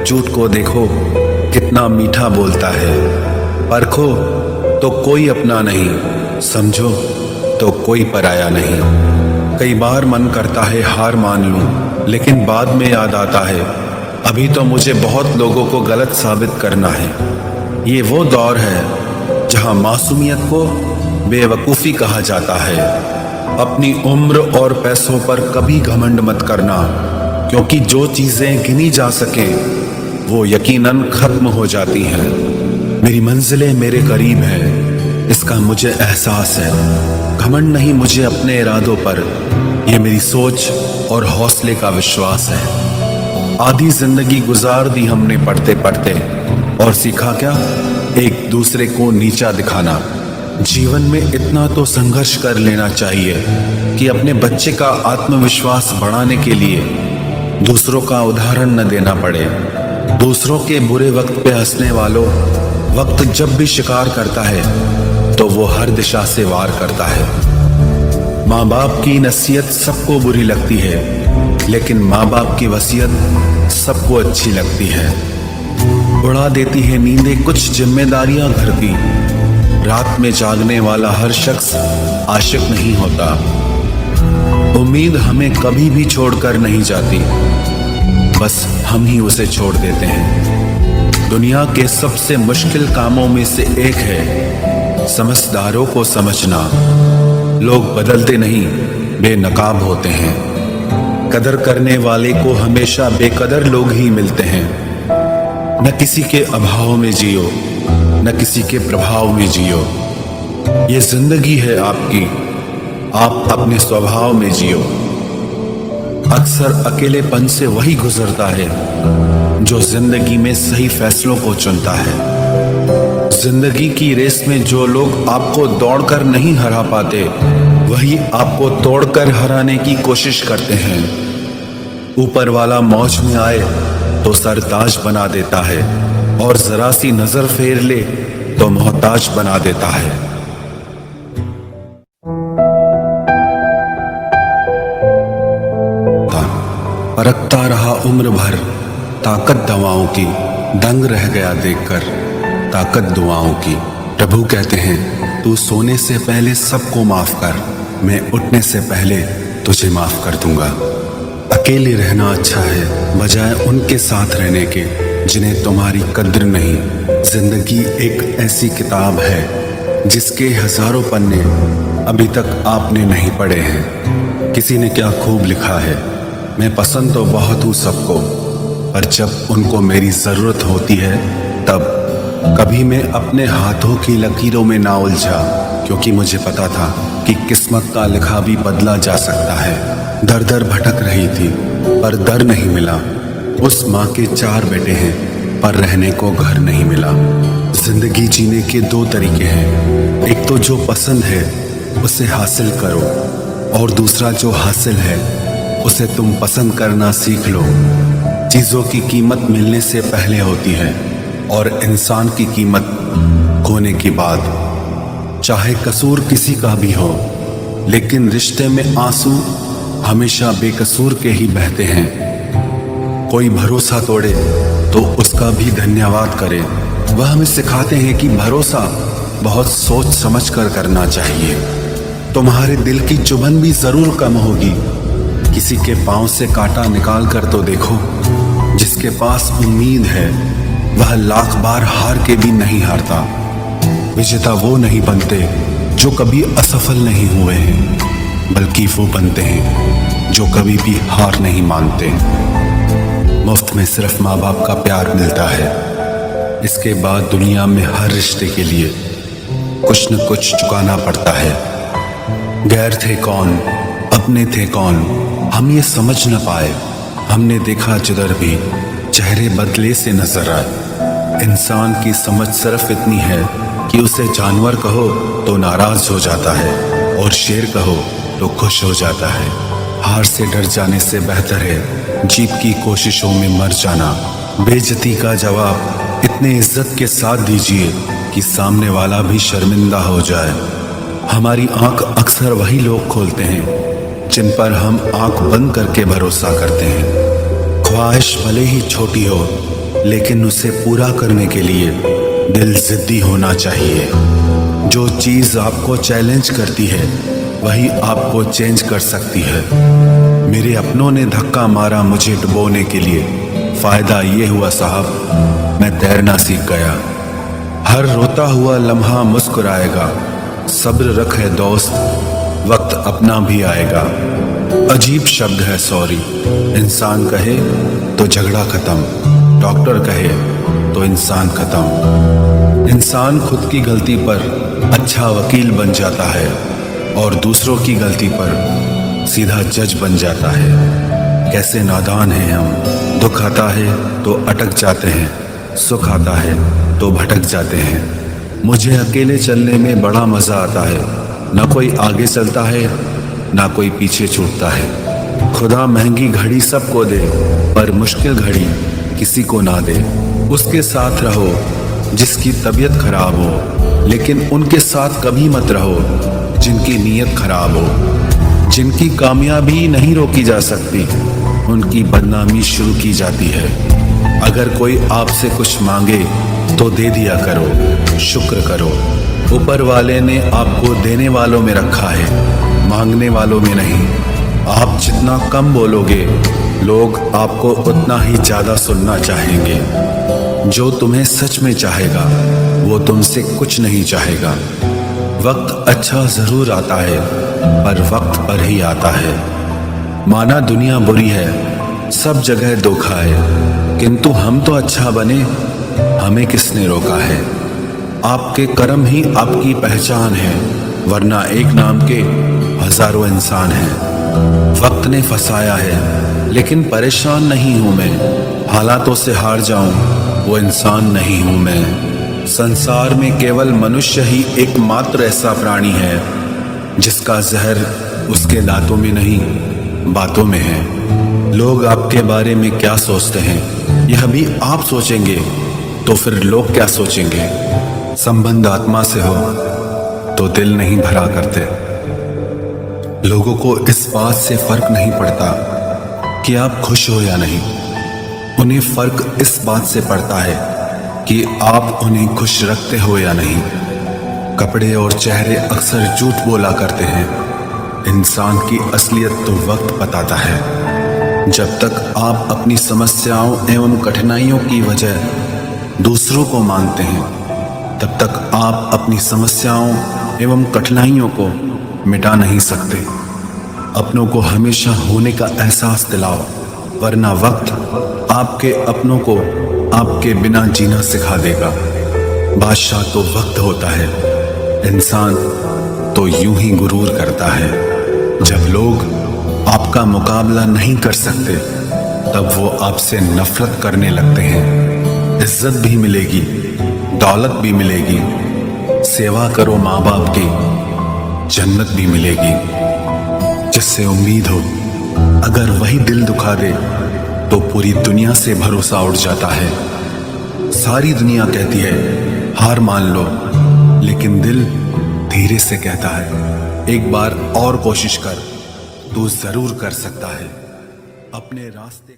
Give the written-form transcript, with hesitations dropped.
झूठ को देखो कितना मीठा बोलता है। परखो तो कोई अपना नहीं, समझो तो कोई पराया नहीं। कई बार मन करता है हार मान लूं, लेकिन बाद में याद आता है अभी तो मुझे बहुत लोगों को गलत साबित करना है। ये वो दौर है जहां मासूमियत को बेवकूफ़ी कहा जाता है। अपनी उम्र और पैसों पर कभी घमंड मत करना, क्योंकि जो चीज़ें गिनी जा सकें वो यकीनन खत्म हो जाती हैं। मेरी मंजिलें मेरे करीब हैं, इसका मुझे एहसास है। घमंड नहीं मुझे अपने इरादों पर, ये मेरी सोच और हौसले का विश्वास है। आधी जिंदगी गुजार दी हमने पढ़ते पढ़ते, और सीखा क्या? एक दूसरे को नीचा दिखाना। जीवन में इतना तो संघर्ष कर लेना चाहिए कि अपने बच्चे का आत्मविश्वास बढ़ाने के लिए दूसरों का उदाहरण न देना पड़े। दूसरों के बुरे वक्त पे हंसने वालों, वक्त जब भी शिकार करता है तो वो हर दिशा से वार करता है। माँ बाप की नसीहत सबको बुरी लगती है, लेकिन माँ बाप की वसीयत सबको अच्छी लगती है। उड़ा देती है नींदें कुछ जिम्मेदारियां घर की। रात में जागने वाला हर शख्स आशिक नहीं होता। उम्मीद हमें कभी भी छोड़कर नहीं जाती, बस हम ही उसे छोड़ देते हैं। दुनिया के सबसे मुश्किल कामों में से एक है समझदारों को समझना। लोग बदलते नहीं, बेनकाब होते हैं। कदर करने वाले को हमेशा बेकदर लोग ही मिलते हैं। न किसी के अभाव में जियो, न किसी के प्रभाव में जियो। ये जिंदगी है आपकी, आप अपने स्वभाव में जियो। अक्सर अकेलेपन से वही गुजरता है जो जिंदगी में सही फैसलों को चुनता है। जिंदगी की रेस में जो लोग आपको दौड़कर नहीं हरा पाते, वही आपको तोड़कर हराने की कोशिश करते हैं। ऊपर वाला मौज में आए तो सरताज बना देता है, और जरा सी नजर फेर ले तो मोहताज बना देता है। परखता रहा उम्र भर ताकत दवाओं की, दंग रह गया देखकर ताकत दुआओं की। प्रभु कहते हैं तू सोने से पहले सबको माफ कर, मैं उठने से पहले तुझे माफ कर दूंगा। अकेले रहना अच्छा है बजाय उनके साथ रहने के जिन्हें तुम्हारी कद्र नहीं। जिंदगी एक ऐसी किताब है जिसके हजारों पन्ने अभी तक आपने नहीं पढ़े हैं। किसी ने क्या खूब लिखा है, मैं पसंद तो बहुत हूँ सबको, पर जब उनको मेरी जरूरत होती है तब। कभी मैं अपने हाथों की लकीरों में ना उलझा, क्योंकि मुझे पता था कि किस्मत का लिखा भी बदला जा सकता है। दर दर भटक रही थी पर दर नहीं मिला। उस माँ के 4 बेटे हैं पर रहने को घर नहीं मिला। जिंदगी जीने के 2 तरीके हैं, एक तो जो पसंद है उसे हासिल करो, और दूसरा जो हासिल है उसे तुम पसंद करना सीख लो। चीज़ों की कीमत मिलने से पहले होती है, और इंसान की कीमत खोने के बाद। चाहे कसूर किसी का भी हो, लेकिन रिश्ते में आंसू हमेशा बेकसूर के ही बहते हैं। कोई भरोसा तोड़े तो उसका भी धन्यवाद करे। वह हमें सिखाते हैं कि भरोसा बहुत सोच समझ कर करना चाहिए। तुम्हारे दिल की चुभन भी जरूर कम होगी। किसी के पांव से कांटा निकाल कर तो देखो। जिसके पास उम्मीद है वह लाख बार हार के भी नहीं हारता। विजेता वो नहीं बनते जो कभी असफल नहीं हुए हैं, बल्कि वो बनते हैं जो कभी भी हार नहीं मानते। मुफ्त में सिर्फ माँ बाप का प्यार मिलता है। इसके बाद दुनिया में हर रिश्ते के लिए कुछ न कुछ चुकाना पड़ता है। गैर थे कौन, अपने थे कौन, हम ये समझ न पाए। हमने देखा जिधर भी चेहरे बदले से नजर आए। इंसान की समझ सिर्फ इतनी है कि उसे जानवर कहो तो नाराज हो जाता है, और शेर कहो तो खुश हो जाता है। हार से डर जाने से बेहतर है जीत की कोशिशों में मर जाना। बेइज्जती का जवाब इतने इज्जत के साथ दीजिए कि सामने वाला भी शर्मिंदा हो जाए। हमारी आंख अक्सर वही लोग खोलते हैं जिन पर हम आंख बंद करके भरोसा करते हैं। ख्वाहिश भले ही छोटी हो, लेकिन उसे पूरा करने के लिए दिल जिद्दी होना चाहिए। जो चीज़ आपको चैलेंज करती है वही आपको चेंज कर सकती है। मेरे अपनों ने धक्का मारा मुझे डुबोने के लिए, फायदा ये हुआ साहब मैं तैरना सीख गया। हर रोता हुआ लम्हा मुस्कुराएगा, सब्र रखे दोस्त वक्त अपना भी आएगा। अजीब शब्द है सॉरी, इंसान कहे तो झगड़ा खत्म, डॉक्टर कहे तो इंसान खत्म। इंसान खुद की गलती पर अच्छा वकील बन जाता है और दूसरों की गलती पर सीधा जज बन जाता है। कैसे नादान हैं हम, दुख आता है तो अटक जाते हैं, सुख आता है तो भटक जाते हैं। मुझे अकेले चलने में बड़ा मज़ा आता है, ना कोई आगे चलता है ना कोई पीछे छूटता है। खुदा महंगी घड़ी सबको दे पर मुश्किल घड़ी किसी को ना दे। उसके साथ रहो जिसकी तबीयत खराब हो, लेकिन उनके साथ कभी मत रहो जिनकी नीयत खराब हो। जिनकी कामयाबी नहीं रोकी जा सकती उनकी बदनामी शुरू की जाती है। अगर कोई आपसे कुछ मांगे तो दे दिया करो, शुक्र करो। ऊपर वाले ने आपको देने वालों में रखा है, मांगने वालों में नहीं। आप जितना कम बोलोगे लोग आपको उतना ही ज़्यादा सुनना चाहेंगे। जो तुम्हें सच में चाहेगा वो तुमसे कुछ नहीं चाहेगा। वक्त अच्छा ज़रूर आता है पर वक्त पर ही आता है। माना दुनिया बुरी है, सब जगह धोखा है, किंतु हम तो अच्छा बने, हमें किसने रोका है। आपके कर्म ही आपकी पहचान है, वरना एक नाम के हजारों इंसान हैं। वक्त ने फंसाया है लेकिन परेशान नहीं हूं मैं, हालातों से हार जाऊं वो इंसान नहीं हूं मैं। संसार में केवल मनुष्य ही एकमात्र ऐसा प्राणी है जिसका जहर उसके दांतों में नहीं बातों में है। लोग आपके बारे में क्या सोचते हैं यह भी आप सोचेंगे तो फिर लोग क्या सोचेंगे। संबंध आत्मा से हो तो दिल नहीं भरा करते। लोगों को इस बात से फर्क नहीं पड़ता कि आप खुश हो या नहीं, उन्हें फर्क इस बात से पड़ता है कि आप उन्हें खुश रखते हो या नहीं। कपड़े और चेहरे अक्सर झूठ बोला करते हैं, इंसान की असलियत तो वक्त बताता है। जब तक आप अपनी समस्याओं एवं कठिनाइयों की वजह दूसरों को मानते हैं तब तक आप अपनी समस्याओं एवं कठिनाइयों को मिटा नहीं सकते। अपनों को हमेशा होने का एहसास दिलाओ, वरना वक्त आपके अपनों को आपके बिना जीना सिखा देगा। बादशाह तो वक्त होता है, इंसान तो यूं ही गुरूर करता है। जब लोग आपका मुकाबला नहीं कर सकते तब वो आपसे नफरत करने लगते हैं। इज्जत भी मिलेगी, दौलत भी मिलेगी, सेवा करो माँ बाप की, जन्नत भी मिलेगी। जिससे उम्मीद हो अगर वही दिल दुखा दे तो पूरी दुनिया से भरोसा उठ जाता है। सारी दुनिया कहती है हार मान लो, लेकिन दिल धीरे से कहता है एक बार और कोशिश कर, तू जरूर कर सकता है। अपने रास्ते